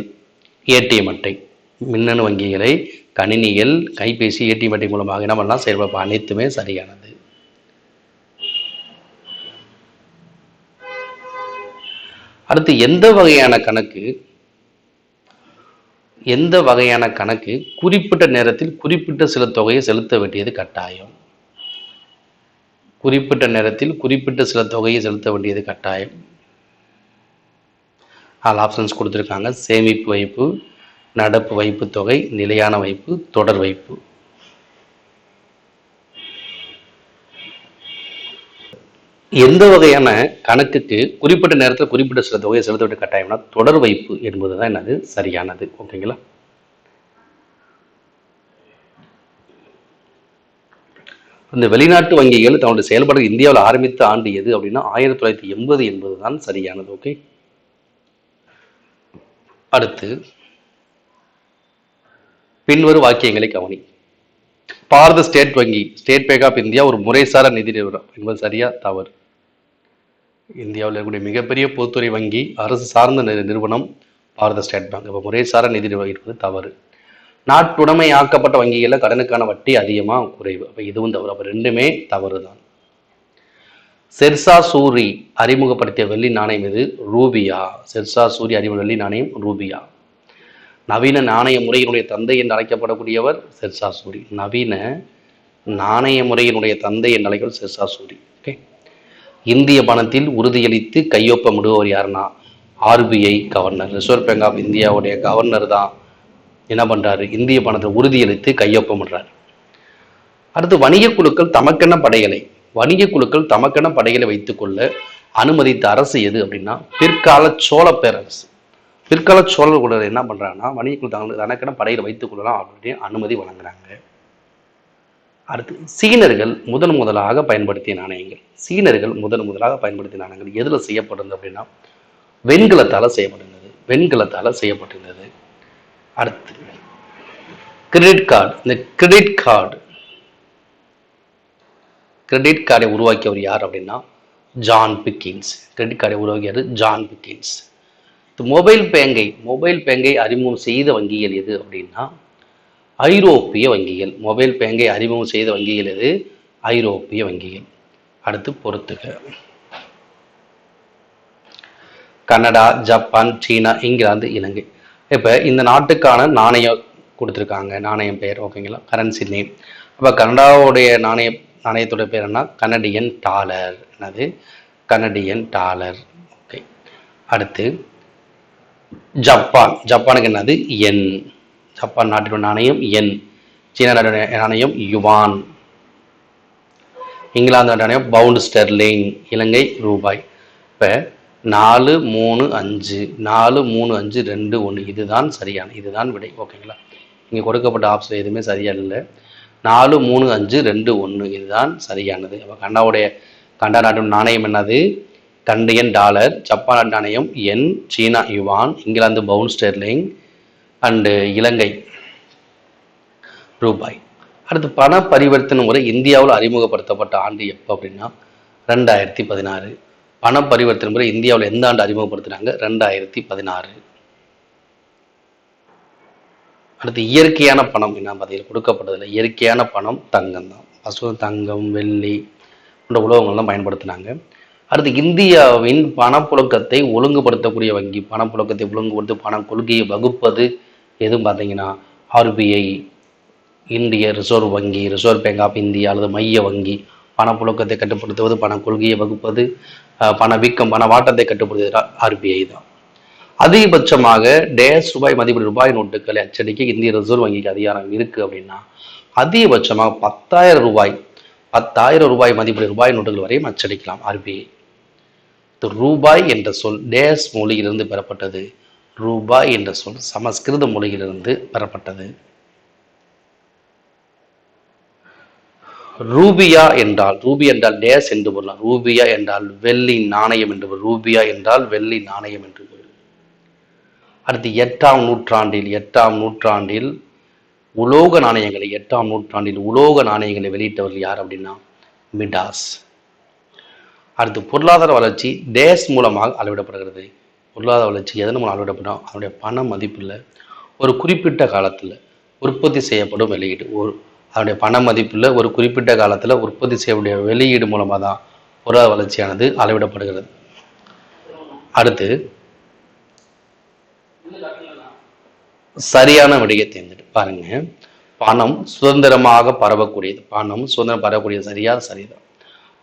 S1: ஏடிஎம் அட்டை. மின்னணு வங்கிகளை கணினிகள், கைபேசி, ஏடிஎம் அட்டை மூலமாக என்ன பண்ணலாம் செயல்பட. அனைத்துமே சரியானது. அடுத்து எந்த வகையான கணக்கு குறிப்பிட்ட நேரத்தில் குறிப்பிட்ட சில தொகையை செலுத்த வேண்டியது கட்டாயம். குறிப்பிட்ட நேரத்தில் குறிப்பிட்ட சில தொகையை செலுத்த வேண்டியது கட்டாயம். ஆல் ஆப்ஷன்ஸ் கொடுத்துருக்காங்க. சேமிப்பு வைப்பு, நடப்பு வைப்பு தொகை, நிலையான வைப்பு, தொடர் வைப்பு. எந்த வகையான கணக்குக்கு குறிப்பிட்ட நேரத்தில் குறிப்பிட்ட சில தொகையை செலுத்த வேண்டிய கட்டாயம்னா தொடர் வைப்பு என்பதுதான் என்னது சரியானது. ஓகேங்களா. இந்த வெளிநாட்டு வங்கிகள் தன்னுடைய செயல்பாடு இந்தியாவில் ஆரம்பித்த ஆண்டு எது அப்படின்னா 1980 என்பதுதான் சரியானது. ஓகே. அடுத்து பின்வரும் வாக்கியங்களை கவனி. பாரத ஸ்டேட் வங்கி, ஸ்டேட் பேங்க் ஆஃப் இந்தியா ஒரு முறைசாரா நிதி நிறுவனம் என்பது சரியா தவறு? இந்தியாவில் இருக்கக்கூடிய மிகப்பெரிய பொதுத்துறை வங்கி, அரசு சார்ந்த நிறுவனம் பாரத ஸ்டேட் பேங்க். இப்போ முறைசாரா நிதி நிறுவனம் இருப்பது தவறு. நாட்டுடைமை ஆக்கப்பட்ட வங்கிகளில் கடனுக்கான வட்டி அதிகமாக குறைவு. அப்போ இதுவும் தவறு. அப்போ ரெண்டுமே தவறு தான். ஷெர்ஷா சூரி அறிமுகப்படுத்திய வெள்ளி நாணயம் இது ரூபியா. ஷெர்ஷா சூரி அறிமுக வெள்ளி நாணயம் ரூபியா. நவீன நாணய முறையினுடைய தந்தை என்று அழைக்கப்படக்கூடியவர் ஷெர்ஷா சூரி. நவீன நாணய முறையினுடைய தந்தை என்று அழைக்கப்படும் ஷெர்ஷா சூரி. ஓகே. இந்திய பணத்தில் உறுதியளித்து கையொப்பமிடுபவர் யாருன்னா RBI governor. Reserve Bank of இந்தியாவுடைய கவர்னர் தான் என்ன பண்றாரு, இந்திய பணத்தை உறுதியளித்து கையொப்பமிடுறாரு. அடுத்து வணிக குழுக்கள் தமக்கென படைகளை வைத்துக் கொள்ள அனுமதித்த அரசு எது அப்படின்னா பிற்கால சோழ பேரரசு. பிற்கால சோழர் கூட என்ன பண்றாங்கன்னா வணிக குழு தனக்கென படைகளை வைத்துக் கொள்ளலாம் அப்படின்னு அனுமதி வழங்குறாங்க. அடுத்து சீனர்கள் முதலாக பயன்படுத்திய நாணயங்கள். எதுல செய்யப்படுது அப்படின்னா வெண்கலத்தால செய்யப்பட்டிருந்தது. அடுத்து கிரெடிட் கார்டு. இந்த கிரெடிட் கார்டை உருவாக்கியவர் யார் அப்படின்னா ஜான் பிக்கின்ஸ். கிரெடிட் கார்டை உருவாக்கியது ஜான் பிக்கின்ஸ். மொபைல் பேங்கை அறிமுகம் செய்த வங்கிகள் எது அப்படின்னா ஐரோப்பிய வங்கிகள். மொபைல் பேங்கை அறிமுகம் செய்த வங்கிகள் எது? ஐரோப்பிய வங்கிகள். அடுத்து பொறுத்துக. கனடா, ஜப்பான், சீனா, இங்கிலாந்து, இலங்கை. இப்போ இந்த நாட்டுக்கான நாணயம் கொடுத்துருக்காங்க. நாணயம் பெயர் ஓகேங்களா, கரன்சி நேம். அப்போ கனடாவுடைய நாணயத்தோட பேர் என்ன? Canadian dollar. என்னது? Canadian dollar. ஓகே. அடுத்து ஜப்பானுக்கு என்னது? என். ஜப்பான் நாட்டின் நாணயம் என். சீனா நாட்டின் நாணயம் யுவான். இங்கிலாந்து நாட்டு நாணயம் பவுண்ட் ஸ்டெர்லிங். இலங்கை ரூபாய். இப்போ 435 இதுதான் சரியான, இதுதான் விடை. ஓகேங்களா. இங்கே கொடுக்கப்பட்ட ஆப்ஷன் எதுவுமே சரியா இல்லை. 43521 இதுதான் சரியானது. அப்போ கனடா நாட்டின் நாணயம் என்னது? Canadian dollar. ஜப்பான் நாட்டு நாணயம் என். சீனா யுவான். இங்கிலாந்து பவுண்ட் ஸ்டெர்லிங் அண்டு இலங்கை ரூபாய். அடுத்து பண பரிவர்த்தனை முறை இந்தியாவில் அறிமுகப்படுத்தப்பட்ட ஆண்டு எப்போ அப்படின்னா 2016. பண பரிவர்த்தனை முறை இந்தியாவில் எந்த ஆண்டு அறிமுகப்படுத்தினாங்க? 2016. அடுத்து இயற்கையான பணம் என்ன பார்த்தீங்கன்னா கொடுக்கப்பட்டதில்லை. இயற்கையான பணம் தங்கம் தான். தங்கம், வெள்ளி போன்ற உலோகங்கள் தான் பயன்படுத்தினாங்க. அடுத்து இந்தியாவின் பணப்புழக்கத்தை ஒழுங்குபடுத்தக்கூடிய வங்கி, பணப்புழக்கத்தை ஒழுங்குபடுத்த பண கொள்கையை வகுப்பது எதுவும் பார்த்தீங்கன்னா ஆர்பிஐ, இந்திய ரிசர்வ் வங்கி, ரிசர்வ் பேங்க் ஆஃப் இந்தியா அல்லது மைய வங்கி. பணப்புழக்கத்தை கட்டுப்படுத்துவது, பண கொள்கையை வகுப்பது, பணவீக்கம் பணவாட்டத்தை கட்டுப்படுத்துவது ஆர்பிஐ தான். அதிகபட்சமாக ரூபாய் மதிப்பீடு ரூபாய் நோட்டுகளை அச்சடிக்க இந்திய ரிசர்வ் வங்கிக்கு அதிகாரம் இருக்கு அப்படின்னா அதிகபட்சமாக 10,000 ரூபாய் மதிப்பீடு ரூபாய் நோட்டுகள் வரையும் அச்சடிக்கலாம் ஆர்பிஐ. ரூபாய் என்ற சொல் டேஸ் மொழியிலிருந்து பெறப்பட்டது. ரூபாய் என்ற சொல் சமஸ்கிருத மொழியிலிருந்து பெறப்பட்டது. ரூபியா என்றால் டேஸ் என்று பொருள். ரூபியா என்றால் வெள்ளி நாணயம் என்று பொருள். ரூபியா என்றால் வெள்ளி நாணயம் என்று பொருள். அடுத்து 8ஆம் நூற்றாண்டில் உலோக நாணயங்களை வெளியிட்டவர்கள் யார் அப்படின்னா மிடாஸ். அடுத்து பொருளாதார வளர்ச்சி டேஸ் மூலமாக அளவிடப்படுகிறது. பொருளாதார வளர்ச்சி எதன் மூலம் அளவிடப்படும்? அதனுடைய பண மதிப்பில் ஒரு குறிப்பிட்ட காலத்தில் உற்பத்தி செய்யப்படும் வெளியீடு. அதனுடைய பண மதிப்பில் ஒரு குறிப்பிட்ட காலத்தில் உற்பத்தி செய்யக்கூடிய வெளியீடு மூலமாக தான் பொருளாதார வளர்ச்சியானது அளவிடப்படுகிறது. அடுத்து சரியான விடையை தேர்ந்தெடு பாருங்க. பணம் சுதந்திரமாக பரவக்கூடியது சரிதான்.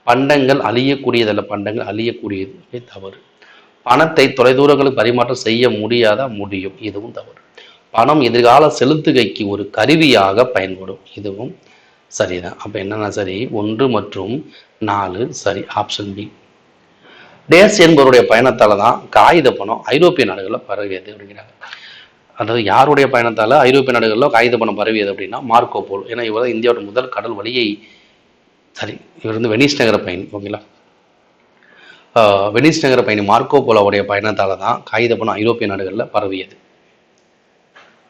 S1: பண்டங்கள் அழியக்கூடியதல்ல, பண்டங்கள் அழியக்கூடியது தவறு. பணத்தை தொலைதூரங்களுக்கு பரிமாற்றம் செய்ய முடியும், இதுவும் தவறு. பணம் எதிர்கால செலுத்துகைக்கு ஒரு கருவியாக பயன்படும், இதுவும் சரிதான். அப்ப என்னன்னா சரி, 1 மற்றும் 4 சரி, ஆப்ஷன் பி. டேஸ் என்பவருடைய பயணத்தால தான் காகித பணம் ஐரோப்பிய நாடுகளில் பரவியது அப்படிங்கிறாங்க. அதாவது யாருடைய பயணத்தால் ஐரோப்பிய நாடுகளில் காகித பணம் பரவியது அப்படின்னா மார்க்கோ போலோ. ஏன்னா இவர் தான் இந்தியாவோட முதல் கடல் வழியை இவர் வந்து வெனிஸ் நகர பயணி. ஓகேங்களா, வெனிஸ் நகர பயணி மார்க்கோ போலோவுடைய பயணத்தால் தான் காகித பணம் ஐரோப்பிய நாடுகளில் பரவியது.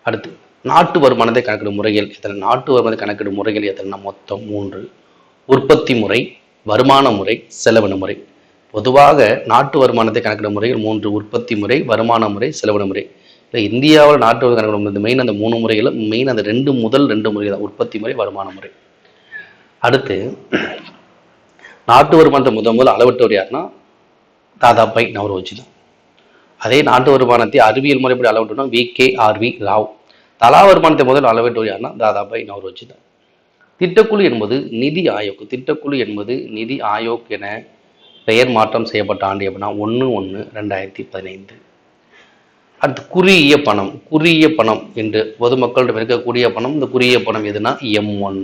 S1: அடுத்து நாட்டு வருமானத்தை கணக்கிடும் முறைகள் எத்தனை? மொத்தம் 3. உற்பத்தி முறை, வருமான முறை, செலவின முறை. பொதுவாக நாட்டு வருமானத்தை கணக்கிடும் முறைகள் 3: உற்பத்தி முறை, வருமான முறை, செலவின முறை. இந்தியாவில் நாட்டு கணக்கிடும் மெயின் அந்த 3 முறைகள், மெயின் அந்த 2 முறைகள் தான், உற்பத்தி முறை, வருமான முறை. அடுத்து நாட்டு வருமானத்தை முதல் அளவிட்டவர் யாருன்னா தாதாபாய் நவ்ரோஜி தான். அதே நாட்டு வருமானத்தை அறிவியல் முறைப்படி அளவிட்டோம்னா VKRV ராவ். தலா வருமானத்தை முதல் அளவிட்டவர் யாருன்னா தாதாபாய் நவ்ரோஜி தான். திட்டக்குழு என்பது நிதி ஆயோக் என பெயர் மாற்றம் செய்யப்பட்ட ஆண்டு அப்படின்னா 1/1/2015. அடுத்து குறுகிய பணம் என்று பொதுமக்களிடம் இருக்கக்கூடிய பணம். இந்த குறுகிய பணம் எதுனா M1.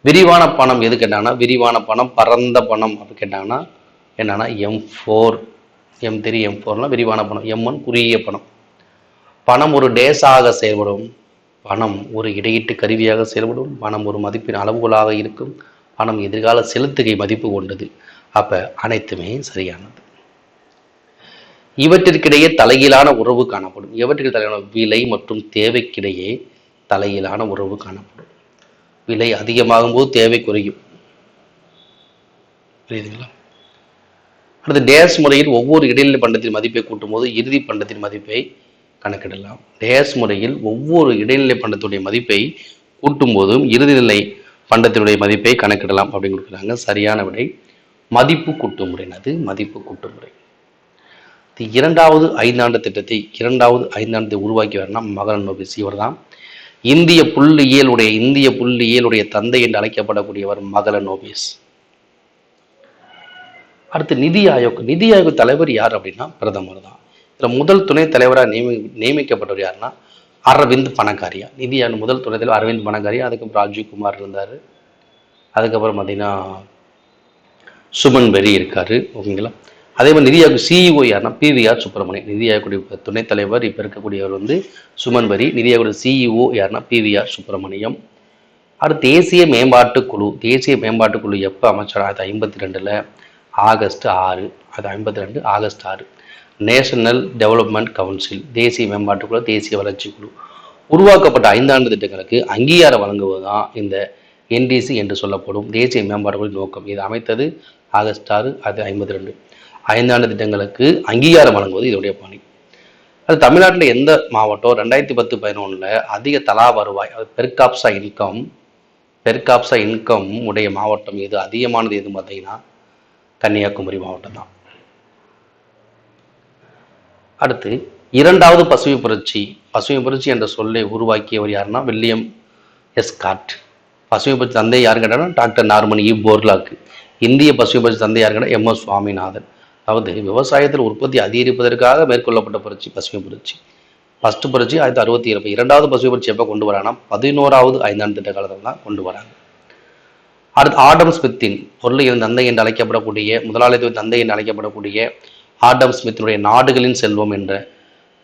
S1: விரிவான பணம் எது கேட்டாங்கன்னா பரந்த பணம் அப்படி கேட்டாங்கன்னா என்னன்னா M4, M3, M4லாம் விரிவான பணம். M1 குறுகிய பணம். பணம் ஒரு டேஸாக செயல்படும், பணம் ஒரு இடையீட்டு கருவியாக செயல்படும், பணம் ஒரு மதிப்பின் அளவுகோலாக இருக்கும், பணம் எதிர்கால செலுத்துகை மதிப்பு கொண்டது. அப்ப அனைத்துமே சரியானது. இவற்றிற்கிடையே தலைகீழான உறவு காணப்படும். விலை மற்றும் தேவைக்கிடையே தலைகீழான உறவு காணப்படும். விலை அதிகமாகும் போது தேவை குறையும், புரியுதுங்களா? அடுத்து டேஸ் முறையில் ஒவ்வொரு இடைநிலை பண்டத்தின் மதிப்பை கூட்டும் போது இறுதி பண்டத்தின் மதிப்பை கணக்கிடலாம். டேஸ் முறையில் ஒவ்வொரு இடைநிலை பண்டத்துடைய மதிப்பை கூட்டும் போதும் இறுதிநிலை பண்டத்தினுடைய மதிப்பை கணக்கிடலாம் அப்படின்னு கொடுக்குறாங்க. சரியான விடை மதிப்பு கூட்டு முறை. மதிப்பு கூட்டு முறை. 2வது ஐந்தாண்டு திட்டத்தை உருவாக்கியவர்னா மகளன் நோபிஸ். இவர் தான் இந்திய புள்ளியியலுடைய தந்தை என்று அழைக்கப்படக்கூடியவர் மகளன் நோபிஸ். அடுத்து நிதி ஆயோக் தலைவர் யார் அப்படின்னா பிரதமர் தான். இதுல முதல் துணைத் தலைவராக நியமிக்கப்பட்டவர் யாருன்னா அரவிந்த் பனகாரியா. நிதி ஆயோக் முதல் துணைத் தலைவர் அரவிந்த் பனகாரியா. அதுக்கப்புறம் ராஜீவ்குமார் இருந்தார். அதுக்கப்புறம் பார்த்தீங்கன்னா சுமன் பெரி இருக்காரு. ஓகேங்களா. அதே மாதிரி நிதி ஆயோக் CEO யாருன்னா PVR சுப்பிரமணியன். நிதி ஆயோக் துணைத் தலைவர் இப்போ இருக்கக்கூடியவர் வந்து சுமன் பெரி. நிதி ஆயோக் CEO யாருன்னா PVR சுப்பிரமணியம். அடுத்து தேசிய மேம்பாட்டு குழு எப்போ அமைச்சர்? 1952 ஆகஸ்ட் 6. அது 52 ஆகஸ்ட் 6. நேஷனல் டெவலப்மெண்ட் கவுன்சில் தேசிய மேம்பாட்டு குழு, தேசிய வளர்ச்சி குழு. உருவாக்கப்பட்ட 5 ஆண்டு திட்டங்களுக்கு அங்கீகாரம் வழங்குவதுதான் இந்த NDC என்று சொல்லப்படும் தேசிய மேம்பாட்டு குழு நோக்கம். இது அமைத்தது ஆகஸ்ட் 6. அது 52. 5 ஆண்டு திட்டங்களுக்கு அங்கீகாரம் வழங்குவது இதோடைய பணி. அது தமிழ்நாட்டில் எந்த மாவட்டம் 2010-11 அதிக தலா வருவாய், அது பெர்காப்ஸா இன்கம் உடைய மாவட்டம் எது? அதிகமானது எதுன்னு பார்த்தீங்கன்னா கன்னியாகுமரி மாவட்டம் தான். அடுத்து இரண்டாவது பசுமை புரட்சி. பசுமை புரட்சி என்ற சொல்லை உருவாக்கியவர் யாருன்னா வில்லியம் எஸ்காட். பசுமை புரட்சி தந்தை யாரு கேட்டால் டாக்டர் நார்மன் இ போர்லாக். இந்திய பசுமை புரட்சி தந்தை யாரு கேட்டால் எம் எஸ் சுவாமிநாதன். அதாவது விவசாயத்தில் உற்பத்தி அதிகரிப்பதற்காக மேற்கொள்ளப்பட்ட புரட்சி பசுமை புரட்சி. ஃபர்ஸ்ட் புரட்சி 1967. இரண்டாவது பசுமை புரட்சி எப்போ கொண்டு வராங்கன்னா 11வது ஐந்தாண்டு திட்ட காலத்தில் தான் கொண்டு வராங்க. அடுத்து ஆடம் ஸ்மித்தின் பொருளியல் தந்தை என்று அழைக்கப்படக்கூடிய, முதலாளித்துவ தந்தை என்று அழைக்கப்படக்கூடிய ஆடம் ஸ்மித்தினுடைய நாடுகளின் செல்வம் என்ற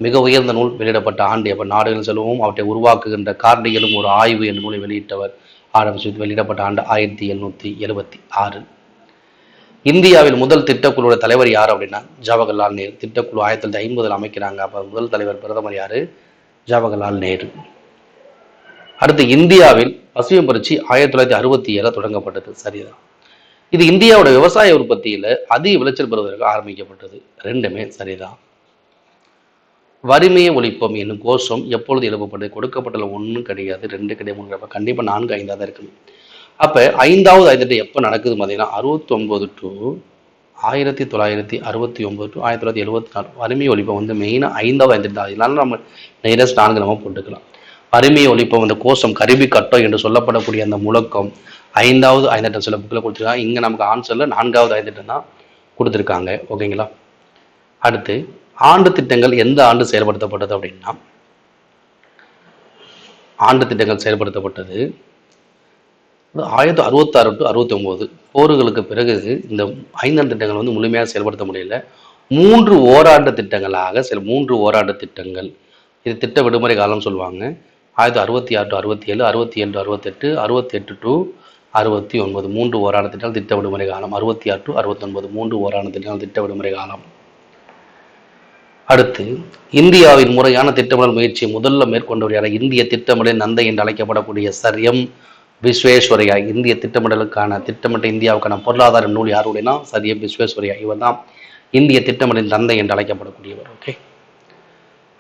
S1: மிக உயர்ந்த நூல் வெளியிடப்பட்ட ஆண்டு எப்போ? நாடுகளின் செல்வமும் அவற்றை உருவாக்குகின்ற காரணிகளும் ஒரு ஆய்வு என்ற நூலை வெளியிட்டவர் ஆடம் ஸ்மித். வெளியிடப்பட்ட ஆண்டு 1776. இந்தியாவில் முதல் திட்டக்குழுவோட தலைவர் யார் அப்படின்னா ஜவஹர்லால் நேரு. திட்டக்குழு 1950 அமைக்கிறாங்க. அப்போ முதல் தலைவர் பிரதமர் யாரு? ஜவஹர்லால் நேரு. அடுத்து இந்தியாவில் பசுமை புரட்சி 1967 தொடங்கப்பட்டது. சரிதான். இது இந்தியாவோட விவசாய உற்பத்தியில அதிக விளைச்சல் பெறுவதற்கு ஆரம்பிக்கப்பட்டது. ரெண்டுமே சரிதான். வறுமையை ஒழிப்போம் என்னும் கோஷம் எப்பொழுது எழுப்பப்பட்டது? கொடுக்கப்பட்டல ஒன்றும் கிடையாது, 2 கிடையாது, 3 கிடையாது, கண்டிப்பா 4, 5 தான் இருக்கணும். அப்ப 5வது ஐந்து எப்ப நடக்குது பார்த்தீங்கன்னா 69 to 1969 to 1974. வறுமை ஒழிப்பம் வந்து மெயினா 5வது ஐந்து தான். இதனால நம்ம நேரஸ்ட் 4 நம்ம போட்டுக்கலாம். வறுமை ஒழிப்பம் அந்த கோஷம் கருவி கட்டம் என்று சொல்லப்படக்கூடிய அந்த முழக்கம் 5வது ஐந்து சில புக்கில் கொடுத்துருக்காங்க. இங்க நமக்கு ஆன்சர்ல 4வது ஐந்து தான் கொடுத்துருக்காங்க. ஓகேங்களா? அடுத்து ஆண்டு திட்டங்கள் எந்த ஆண்டு செயல்படுத்தப்பட்டது அப்படின்னா, ஆண்டு திட்டங்கள் செயல்படுத்தப்பட்டது 1966 to 69. போர்களுக்கு பிறகு இந்த 5 திட்டங்கள் வந்து முழுமையாக செயல்படுத்த முடியல. 3 ஓராண்டு திட்டங்களாக 3 ஓராண்டு திட்டங்கள். இது திட்ட விடுமுறை காலம் சொல்லுவாங்க. 1966 to 67, 67 to 68, 68 to 69. 3 ஓராண்டு திட்டங்கள் திட்ட விடுமுறை காலம். 66 to 69 3 ஓராண்டு திட்டங்கள் திட்ட விடுமுறை காலம். அடுத்து இந்தியாவின் முறையான திட்டமிடல் முயற்சியை முதல்ல மேற்கொண்டவர் யார்? இந்திய திட்டமிடல் நந்தை என்று அழைக்கப்படக்கூடிய சர் எம் விஸ்வேஸ்வரையா. இந்திய திட்டமிடலுக்கான திட்டமிட்ட இந்தியாவுக்கான பொருளாதார நூல் யாருடையனா சர் எம் விஸ்வேஸ்வரையா. இவர் தான் இந்திய திட்டமிடலின் தந்தை என்று அழைக்கப்படக்கூடியவர். ஓகே.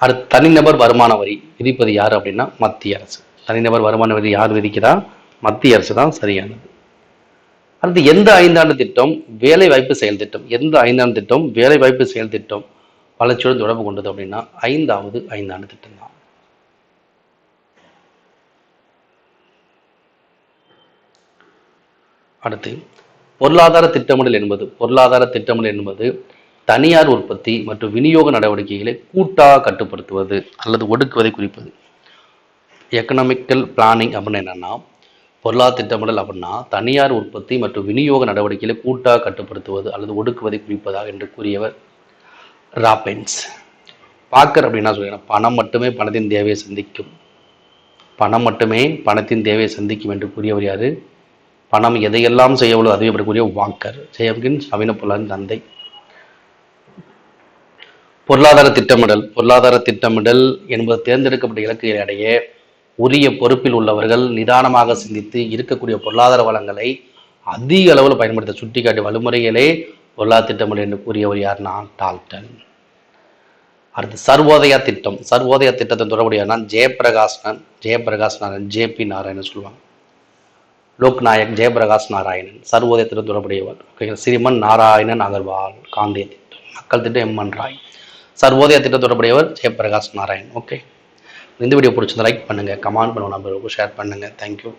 S1: அடுத்து தனிநபர் வருமான வரி விதிப்பது யார் அப்படின்னா மத்திய அரசு. தனிநபர் வருமான வரி யார் விதிக்கிறா? மத்திய அரசு தான் சரியானது. அடுத்து எந்த 5 திட்டம் வேலை வாய்ப்பு செயல் திட்டம்? எந்த 5 திட்டம் வேலை வாய்ப்பு செயல் திட்டம் வளர்ச்சியோடு தொடர்பு கொண்டது அப்படின்னா 5வது ஐந்தாண்டு திட்டம் தான். அடுத்து பொருளாதார திட்டமிடல் என்பது தனியார் உற்பத்தி மற்றும் விநியோக நடவடிக்கைகளை கூட்டாக கட்டுப்படுத்துவது அல்லது ஒடுக்குவதை குறிப்பது. எக்கனாமிக்கல் பிளானிங் அப்படின்னு என்னன்னா, பொருளாதார திட்டமிடல் அப்படின்னா தனியார் உற்பத்தி மற்றும் விநியோக நடவடிக்கைகளை கூட்டாக கட்டுப்படுத்துவது அல்லது ஒடுக்குவதை குறிப்பதாக என்று கூறியவர் ராபின்ஸ். பாக்கர் அப்படின்னா சொல்லுங்க, பணம் மட்டுமே பணத்தின் தேவையை சந்திக்கும். பணம் மட்டுமே பணத்தின் தேவையை சந்திக்கும் என்று கூறியவர் யாரு? பணம் எதையெல்லாம் செய்யவளோ அதுவே அப்படி கூறிய வாக்கர். ஜெயம்கின் நவீன பொருளாதார தந்தை. பொருளாதார திட்டமிடல் என்பது தேர்ந்தெடுக்கப்பட்ட இலக்குகளை அடைய உரிய பொறுப்பில் உள்ளவர்கள் நிதானமாக சிந்தித்து இருக்கக்கூடிய பொருளாதார வளங்களை அதிக அளவில் பயன்படுத்த சுட்டிக்காட்டிய வழிமுறைகளே பொருளாதார திட்டமிடல் என்று கூறியவர் யாருன்னா டால்டன். அடுத்து சர்வோதயா திட்டத்தின் தொடர்புடையனா ஜெயபிரகாஷ் நாராயணன் ஜேபி நாராயணன் சொல்லுவாங்க. லோக்நாயக் ஜெயபிரகாஷ் நாராயணன் சர்வோதயத்திடம் தொடர்புடையவர். ஸ்ரீமன் நாராயணன் அகர்வால் காந்திய திட்டம். மக்கள் திட்டம் எம்.என். ராய். சர்வோதய திட்டம் தொடர்புடையவர் ஜெயபிரகாஷ் நாராயண். ஓகே. இந்த வீடியோ பிடிச்சிருந்தா லைக் பண்ணுங்க, கமெண்ட் பண்ணுங்க, நம்பருக்கு ஷேர் பண்ணுங்க. தேங்க்யூ.